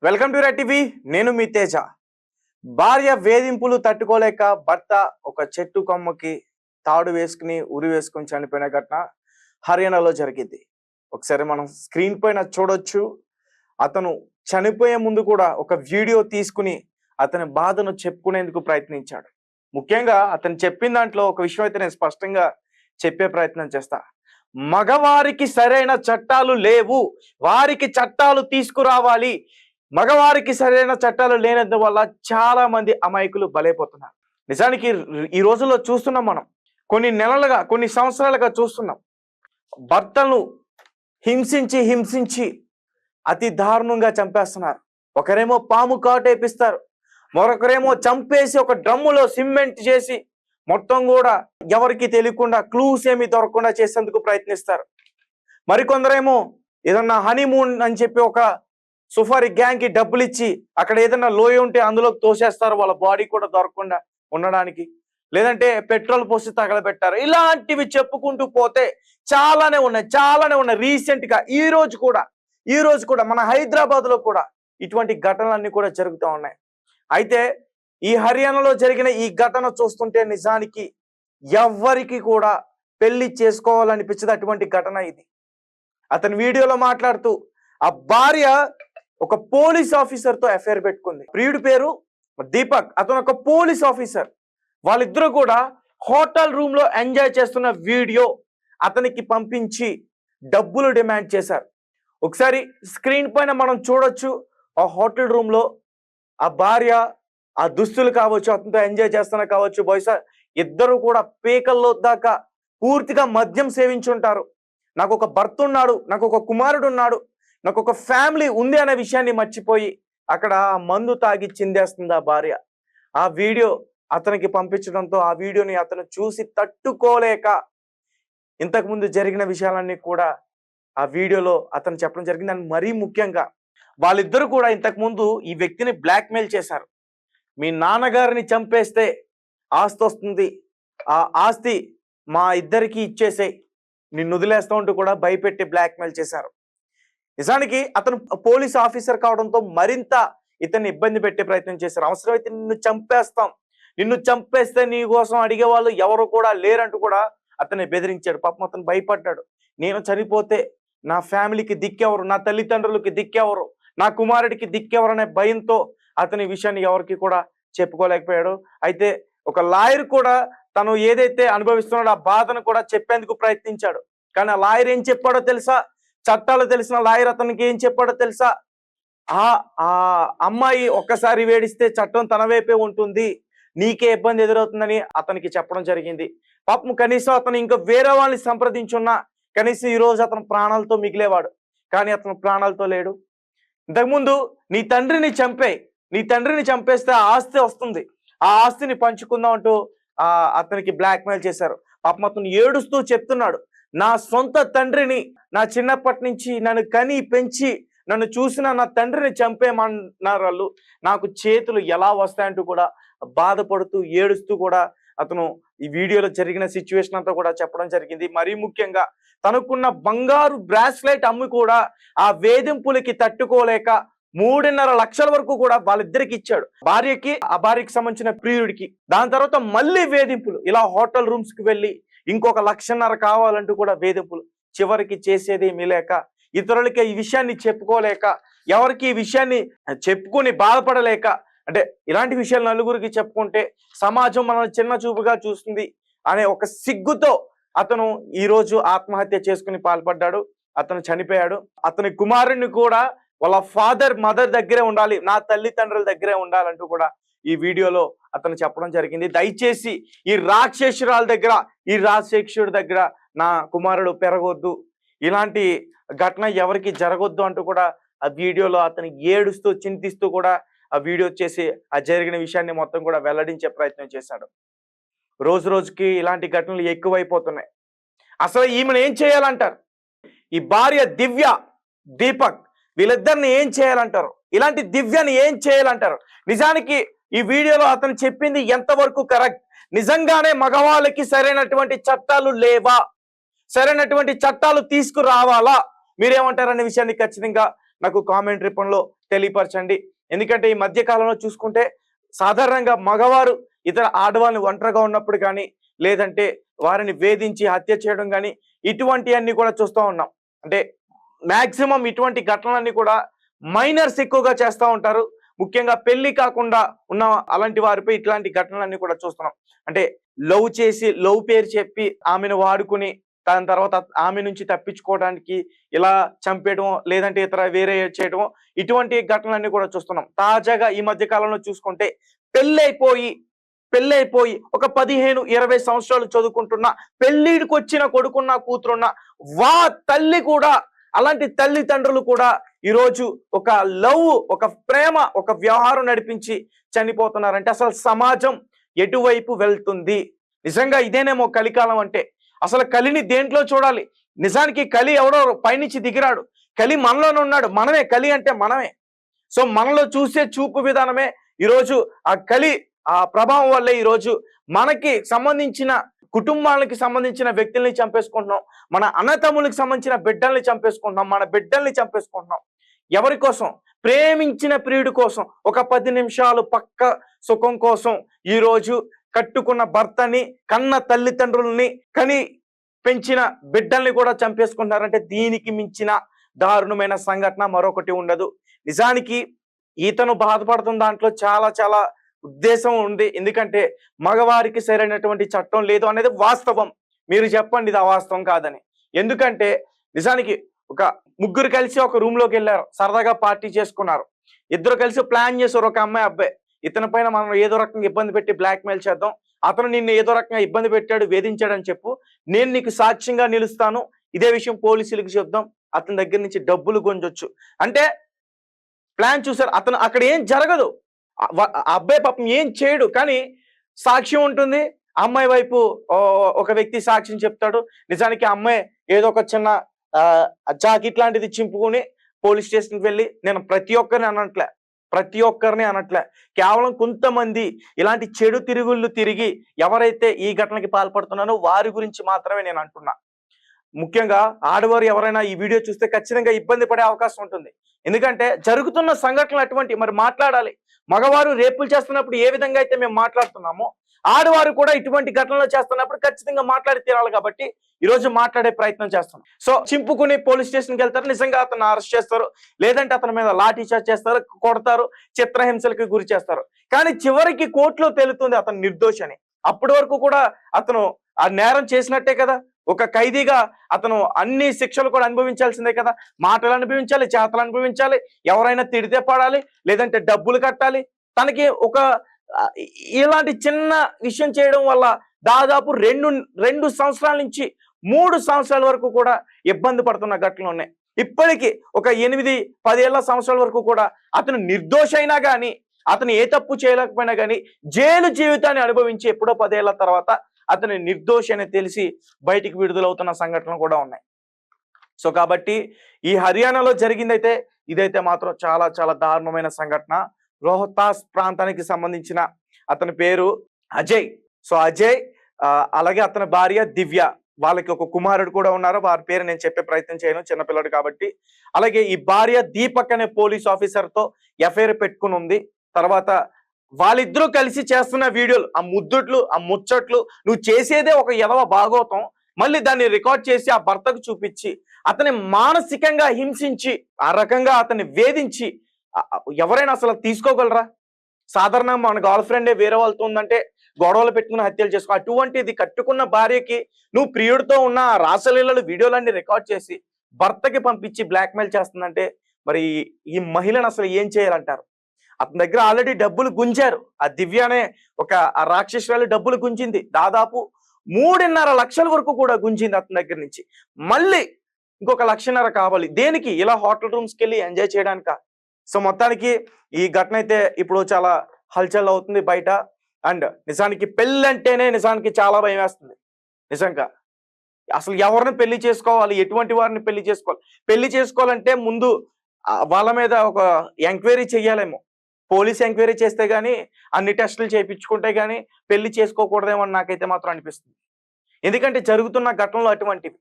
Welcome to red TV. నేను మీ తేజ. భార్య వేధింపులు తట్టుకోలేక భర్త ఒక చెట్టు కొమ్మకి తాడు వేసుకుని ఉరి వేసుకుని చనిపోయిన ఘటన హర్యానాలో జరిగింది. ఒకసారి మనం స్క్రీన్ పైన చూడొచ్చు. అతను చనిపోయే ముందు కూడా ఒక వీడియో తీసుకుని అతని బాధను చెప్పుకునేందుకు ప్రయత్నించాడు. ముఖ్యంగా అతను చెప్పిన దాంట్లో ఒక విషయం అయితే నేను స్పష్టంగా చెప్పే ప్రయత్నం చేస్తా. మగవారికి సరైన చట్టాలు లేవు, వారికి చట్టాలు తీసుకురావాలి. మగవారికి సరైన చట్టాలు లేనందువల్ల చాలా మంది అమాయకులు బలైపోతున్నారు. నిజానికి ఈ రోజుల్లో చూస్తున్నాం, మనం కొన్ని నెలలుగా కొన్ని సంవత్సరాలుగా చూస్తున్నాం. భర్తలను హింసించి హింసించి అతి దారుణంగా చంపేస్తున్నారు. ఒకరేమో పాము కాటేపిస్తారు, మరొకరేమో చంపేసి ఒక డ్రమ్ములో సిమెంట్ చేసి మొత్తం కూడా ఎవరికి తెలియకుండా క్లూస్ ఏమి దొరకకుండా చేసేందుకు ప్రయత్నిస్తారు. మరికొందరేమో ఏదన్నా హనీమూన్ అని చెప్పి ఒక సుఫారీ గ్యాంగ్ కి డబ్బులు ఇచ్చి అక్కడ ఏదైనా లోయ ఉంటే అందులోకి తోసేస్తారు, వాళ్ళ బాడీ కూడా దొరకకుండా ఉండడానికి. లేదంటే పెట్రోల్ పోసి తగలబెట్టారు. ఇలాంటివి చెప్పుకుంటూ పోతే చాలానే ఉన్నాయి. రీసెంట్ గా ఈ రోజు కూడా మన హైదరాబాద్ లో కూడా ఇటువంటి ఘటనలన్నీ కూడా జరుగుతూ ఉన్నాయి. అయితే ఈ హర్యానాలో జరిగిన ఈ ఘటన చూస్తుంటే నిజానికి ఎవ్వరికి కూడా పెళ్లి చేసుకోవాలనిపించదు అటువంటి ఘటన ఇది. అతని వీడియోలో మాట్లాడుతూ ఆ భార్య ఒక పోలీస్ ఆఫీసర్ తో అఫైర్ పెట్టుకుంది. ప్రియుడి పేరు దీపక్, అతను ఒక పోలీస్ ఆఫీసర్. వాళ్ళిద్దరూ కూడా హోటల్ రూమ్ లో ఎంజాయ్ చేస్తున్న వీడియో అతనికి పంపించి డబ్బులు డిమాండ్ చేశారు. ఒకసారి స్క్రీన్ పైన మనం చూడొచ్చు. ఆ హోటల్ రూమ్ లో ఆ భార్య ఆ దుస్తులు కావచ్చు, అతనితో ఎంజాయ్ చేస్తున్న కావచ్చు, బహుశా ఇద్దరు కూడా పీకల్లో దాకా పూర్తిగా మద్యం సేవించుంటారు. నాకు ఒక భర్త ఉన్నాడు, నాకు ఒక కుమారుడు ఉన్నాడు, నాకు ఒక ఫ్యామిలీ ఉంది అనే విషయాన్ని మర్చిపోయి అక్కడ మందు తాగి చిందేస్తుంది ఆ భార్య. ఆ వీడియో అతనికి పంపించడంతో ఆ వీడియోని అతను చూసి తట్టుకోలేక ఇంతకుముందు జరిగిన విషయాలన్నీ కూడా ఆ వీడియోలో అతను చెప్పడం జరిగింది. అని మరీ ముఖ్యంగా వాళ్ళిద్దరూ కూడా ఇంతకుముందు ఈ వ్యక్తిని బ్లాక్మెయిల్ చేశారు. మీ నాన్నగారిని చంపేస్తే ఆస్తి వస్తుంది, ఆ ఆస్తి మా ఇద్దరికి ఇచ్చేసే, నిన్ను వదిలేస్తా ఉంటూ కూడా భయపెట్టి బ్లాక్మెయిల్ చేశారు. నిజానికి అతను పోలీస్ ఆఫీసర్ కావడంతో మరింత ఇతన్ని ఇబ్బంది పెట్టే ప్రయత్నం చేశారు. అవసరమైతే నిన్ను చంపేస్తే నీ కోసం అడిగే వాళ్ళు ఎవరు కూడా లేరంటూ కూడా అతన్ని బెదిరించాడు. పాపం అతను భయపడ్డాడు. నేను చనిపోతే నా ఫ్యామిలీకి దిక్కెవరు, నా తల్లిదండ్రులకి దిక్కెవరు, నా కుమారుడికి దిక్కెవరు అనే భయంతో అతని విషయాన్ని ఎవరికి కూడా చెప్పుకోలేకపోయాడు. అయితే ఒక లాయర్ కూడా తను ఏదైతే అనుభవిస్తున్నాడో ఆ బాధను కూడా చెప్పేందుకు ప్రయత్నించాడు. కానీ ఆ లాయర్ ఏం చెప్పాడో తెలుసా? చట్టాలు తెలిసిన లాయర్ అతనికి ఏం చెప్పాడో తెలుసా? ఆ అమ్మాయి ఒక్కసారి వేడిస్తే చట్టం తన వైపే ఉంటుంది, నీకే ఇబ్బంది ఎదురవుతుందని అతనికి చెప్పడం జరిగింది. పాపం కనీసం అతను ఇంకా వేరే వాళ్ళని సంప్రదించున్నా కనీసం ఈ రోజు అతను ప్రాణాలతో మిగిలేవాడు. కానీ అతను ప్రాణాలతో లేడు. ఇంతకుముందు నీ తండ్రిని చంపేస్తే ఆ ఆస్తి వస్తుంది, ఆ ఆస్తిని పంచుకుందాం అంటూ అతనికి బ్లాక్మెయిల్ చేశారు. పాపం అతను ఏడుస్తూ చెప్తున్నాడు, నా సొంత తండ్రిని, నా చిన్నప్పటి నుంచి నన్ను కని పెంచి నన్ను చూసిన నా తండ్రిని చంపేయమన్నారు వాళ్ళు, నాకు చేతులు ఎలా వస్తాయంటూ కూడా బాధపడుతూ ఏడుస్తూ కూడా అతను ఈ వీడియోలో జరిగిన సిచ్యువేషన్ అంతా కూడా చెప్పడం జరిగింది. మరీ ముఖ్యంగా తనకున్న బంగారు బ్రాస్లెట్ అమ్మి కూడా ఆ వేధింపులకి తట్టుకోలేక 3.5 లక్షల వరకు కూడా వాళ్ళిద్దరికి ఇచ్చాడు. ఆ భార్యకి సంబంధించిన ప్రియుడికి. దాని తర్వాత మళ్ళీ వేధింపులు, ఇలా హోటల్ రూమ్స్ కి వెళ్ళి ఇంకొక 1.5 లక్షలు కావాలంటూ కూడా వేధింపులు. చివరికి చేసేది లేక, ఇతరులకి ఈ విషయాన్ని చెప్పుకోలేక, ఎవరికి ఈ విషయాన్ని చెప్పుకొని బాధపడలేక, అంటే ఇలాంటి విషయాలు నలుగురికి చెప్పుకుంటే సమాజం మనల్ని చిన్న చూపుగా చూస్తుంది అనే ఒక సిగ్గుతో అతను ఈ రోజు ఆత్మహత్య చేసుకుని పాల్పడ్డాడు. అతను చనిపోయాడు. అతని కుమారుడిని కూడా వాళ్ళ మదర్ దగ్గరే ఉండాలి, నా తల్లిదండ్రుల దగ్గరే ఉండాలంటూ కూడా ఈ వీడియోలో అతను చెప్పడం జరిగింది. దయచేసి ఈ రాక్షసుడి దగ్గర నా కుమారుడు పెరగొద్దు, ఇలాంటి ఘటన ఎవరికి జరగొద్దు అంటూ కూడా ఆ వీడియోలో అతను ఏడుస్తూ చింతిస్తూ కూడా ఆ వీడియో చేసి ఆ జరిగిన విషయాన్ని మొత్తం కూడా వెల్లడించే ప్రయత్నం చేశాడు. రోజు రోజుకి ఇలాంటి ఘటనలు ఎక్కువైపోతున్నాయి. అసలు ఈమెను ఏం చేయాలంటారు? ఈ భార్య దివ్య, దీపక్, వీళ్ళిద్దరిని ఏం చేయాలంటారు? ఇలాంటి దివ్యని ఏం చేయాలంటారు? నిజానికి ఈ వీడియోలో అతను చెప్పింది ఎంతవరకు కరెక్ట్? నిజంగానే మగవాళ్ళకి సరైనటువంటి చట్టాలు లేవా? సరైనటువంటి చట్టాలు తీసుకురావాలా? మీరేమంటారనే విషయాన్ని ఖచ్చితంగా నాకు కామెంట్ రూపంలో తెలియపరచండి. ఎందుకంటే ఈ మధ్య కాలంలో చూసుకుంటే సాధారణంగా మగవారు ఇతర ఆడవాళ్ళని ఒంటరిగా ఉన్నప్పుడు కానీ, లేదంటే వారిని వేధించి హత్య చేయడం కానీ, ఇటువంటివన్నీ కూడా చూస్తూ ఉన్నాం. అంటే మాక్సిమం ఇటువంటి ఘటనలన్నీ కూడా మైనర్స్ ఎక్కువగా చేస్తూ ఉంటారు. ముఖ్యంగా పెళ్లి కాకుండా ఉన్న అలాంటి వారిపై ఇట్లాంటి ఘటనలన్నీ కూడా చూస్తున్నాం. అంటే లవ్ చేసి, లవ్ పేరు చెప్పి ఆమెను వాడుకుని దాని తర్వాత ఆమె నుంచి తప్పించుకోవడానికి ఇలా చంపేయడం, లేదంటే ఇతర వేరే చేయడం, ఇటువంటి ఘటనలన్నీ కూడా చూస్తున్నాం. తాజాగా ఈ మధ్య కాలంలో చూసుకుంటే పెళ్ళైపోయి పెళ్ళైపోయి ఒక 15-20 సంవత్సరాలు చదువుకుంటున్న, పెళ్లిడికి వచ్చిన కొడుకున్న కూతురున్న తల్లి కూడా, అలాంటి తల్లిదండ్రులు కూడా ఈరోజు ఒక లవ్, ఒక ప్రేమ, ఒక వ్యవహారం నడిపించి చనిపోతున్నారంటే అసలు సమాజం ఎటువైపు వెళ్తుంది? నిజంగా ఇదేనేమో కలికాలం అంటే. అసలు కలిని దేంట్లో చూడాలి? నిజానికి కలి ఎవడో పైనుంచి దిగిరాడు. కలి మనలోనే ఉన్నాడు. మనమే కలి అంటే మనమే. సో మనలో చూసే చూపు విధానమే ఈరోజు ఆ కలి ఆ ప్రభావం వల్లే ఈరోజు మనకి సంబంధించిన కుటుంబాలకి సంబంధించిన వ్యక్తుల్ని చంపేసుకుంటున్నాం. మన అన్నతమ్ములకి సంబంధించిన బిడ్డల్ని చంపేసుకుంటున్నాం. మన బిడ్డల్ని చంపేసుకుంటున్నాం. ఎవరి కోసం? ప్రేమించిన ప్రియుడి కోసం. ఒక 10 నిమిషాలు పక్క సుఖం కోసం ఈరోజు కట్టుకున్న భర్తని, కన్న తల్లిదండ్రుల్ని, కని పెంచిన బిడ్డల్ని కూడా చంపేసుకుంటున్నారంటే దీనికి మించిన దారుణమైన సంఘటన మరొకటి ఉండదు. నిజానికి ఈతను బాధపడుతున్న దాంట్లో చాలా చాలా ఉద్దేశం ఉంది. ఎందుకంటే మగవారికి సరైనటువంటి చట్టం లేదు అనేది వాస్తవం. మీరు చెప్పండి ఇది అవాస్తవం కాదని. ఎందుకంటే నిజానికి ఒక ముగ్గురు కలిసి ఒక రూమ్ లోకి వెళ్ళారు, సరదాగా పార్టీ చేసుకున్నారు. ఇద్దరు కలిసి ప్లాన్ చేశారు, ఒక అమ్మాయి అబ్బాయి. ఇతని పైన మనం ఏదో రకంగా ఇబ్బంది పెట్టి బ్లాక్మెయిల్ చేద్దాం, అతను నిన్ను ఏదో రకంగా ఇబ్బంది పెట్టాడు, వేధించాడని చెప్పు, నేను నీకు సాక్ష్యంగా నిలుస్తాను, ఇదే విషయం పోలీసులకు చెప్దాం, అతని దగ్గర నుంచి డబ్బులు గుంజొచ్చు అంటే ప్లాన్ చూసారు. అతను అక్కడ ఏం జరగదు, అబ్బాయి పాపం ఏం చేయడు, కానీ సాక్ష్యం ఉంటుంది. అమ్మాయి వైపు ఒక వ్యక్తి సాక్ష్యం చెప్తాడు. నిజానికి అమ్మాయి ఏదో ఒక చిన్న జాకెట్ లాంటిది చింపుకుని పోలీస్ స్టేషన్కి వెళ్ళి, నేను ప్రతి ఒక్కరిని అనట్లే, కేవలం కొంతమంది ఇలాంటి చెడు తిరుగుళ్ళు తిరిగి ఎవరైతే ఈ ఘటనకి పాల్పడుతున్నారో వారి గురించి మాత్రమే నేను అంటున్నా. ముఖ్యంగా ఆడవారు ఎవరైనా ఈ వీడియో చూస్తే ఖచ్చితంగా ఇబ్బంది పడే అవకాశం ఉంటుంది. ఎందుకంటే జరుగుతున్న సంఘటనలు అటువంటి. మరి మాట్లాడాలి. మగవారు రేపులు చేస్తున్నప్పుడు ఏ విధంగా అయితే మేము మాట్లాడుతున్నామో, ఆడవారు కూడా ఇటువంటి ఘటనలు చేస్తున్నప్పుడు ఖచ్చితంగా మాట్లాడి తీరాలి. కాబట్టి ఈరోజు మాట్లాడే ప్రయత్నం చేస్తున్నాం. సో చింపుకుని పోలీస్ స్టేషన్కి వెళ్తారు, నిజంగా అతను అరెస్ట్ చేస్తారు, లేదంటే అతని మీద లాఠీ చార్జ్ చేస్తారు, కొడతారు, చిత్రహింసలకి గురి చేస్తారు. కానీ చివరికి కోర్టులో తేలుతుంది అతను నిర్దోషి అని. అప్పటి వరకు కూడా అతను ఆ నేరం చేసినట్టే కదా. ఒక ఖైదీగా అతను అన్ని శిక్షలు కూడా అనుభవించాల్సిందే కదా. మాటలు అనుభవించాలి, చేతలు అనుభవించాలి, ఎవరైనా తిడితే పడాలి, లేదంటే డబ్బులు కట్టాలి. తనకి ఒక ఇలాంటి చిన్న విషయం చేయడం వల్ల దాదాపు 2 సంవత్సరాల నుంచి 3 సంవత్సరాల వరకు కూడా ఇబ్బంది పడుతున్న ఘటనలు ఉన్నాయి. ఇప్పటికీ ఒక 8-10 సంవత్సరాల వరకు కూడా అతను నిర్దోషి అయినా కానీ, అతను ఏ తప్పు చేయలేకపోయినా కానీ జైలు జీవితాన్ని అనుభవించి ఎప్పుడో 10 ఏళ్ల తర్వాత అతని నిర్దోషి అని తెలిసి బయటికి విడుదలవుతున్న సంఘటనలు కూడా ఉన్నాయి. సో కాబట్టి ఈ హర్యానాలో జరిగిందైతే ఇదైతే మాత్రం చాలా చాలా దారుణమైన సంఘటన. రోహతాస్ ప్రాంతానికి సంబంధించిన అతని పేరు అజయ్. సో అజయ్ అలాగే అతని భార్య దివ్య, వాళ్ళకి ఒక కుమారుడు కూడా ఉన్నారు. వారి పేరు నేను చెప్పే ప్రయత్నం చేయను, చిన్నపిల్లడు కాబట్టి. అలాగే ఈ భార్య దీపక్ అనే పోలీస్ ఆఫీసర్ తో ఎఫ్ఐఆర్ పెట్టుకుని ఉంది. తర్వాత వాళ్ళిద్దరూ కలిసి చేస్తున్న వీడియోలు, ఆ ముద్దుట్లు, ఆ ముచ్చట్లు, నువ్వు చేసేదే ఒక ఎదవ భాగోతం, మళ్ళీ దాన్ని రికార్డ్ చేసి ఆ భర్తకు చూపించి అతని మానసికంగా హింసించి, ఆ రకంగా అతన్ని వేధించి ఎవరైనా అసలు తీసుకోగలరా? సాధారణంగా మన గర్ల్ ఫ్రెండే వేరే వాళ్ళతో ఉందంటే గొడవలు పెట్టుకుని హత్యలు చేసుకో. అటువంటిది కట్టుకున్న భార్యకి నువ్వు ప్రియుడితో ఉన్న రాసలీలలు వీడియోలన్నీ రికార్డ్ చేసి భర్తకి పంపించి బ్లాక్మెయిల్ చేస్తుందంటే మరి ఈ మహిళను అసలు ఏం చేయాలంటారు? అతని దగ్గర ఆల్రెడీ డబ్బులు గుంజారు. ఆ దివ్య అనే ఒక రాక్షసురాలు డబ్బులు గుంజింది. దాదాపు 3.5 లక్షల వరకు కూడా గుంజింది అతని దగ్గర నుంచి. మళ్ళీ ఇంకొక 1.5 లక్ష కావాలి. దేనికి? ఇలా హోటల్ రూమ్స్కి వెళ్ళి ఎంజాయ్ చేయడానిక? సో మొత్తానికి ఈ ఘటన అయితే ఇప్పుడు చాలా హల్చల్ అవుతుంది బయట. అండ్ నిజానికి పెళ్ళి అంటేనే నిజానికి చాలా భయం వేస్తుంది. నిజంగా అసలు ఎవరిని పెళ్లి చేసుకోవాలి, ఎటువంటి వారిని పెళ్లి చేసుకోవాలి, పెళ్లి చేసుకోవాలంటే ముందు వాళ్ళ మీద ఒక ఎంక్వైరీ చెయ్యాలేమో. పోలీస్ ఎంక్వైరీ చేస్తే గానీ, అన్ని టెస్టులు చేయించుకుంటే గానీ పెళ్లి చేసుకోకూడదేమో అని నాకైతే మాత్రం అనిపిస్తుంది. ఎందుకంటే జరుగుతున్న ఘటనలు అటువంటివి.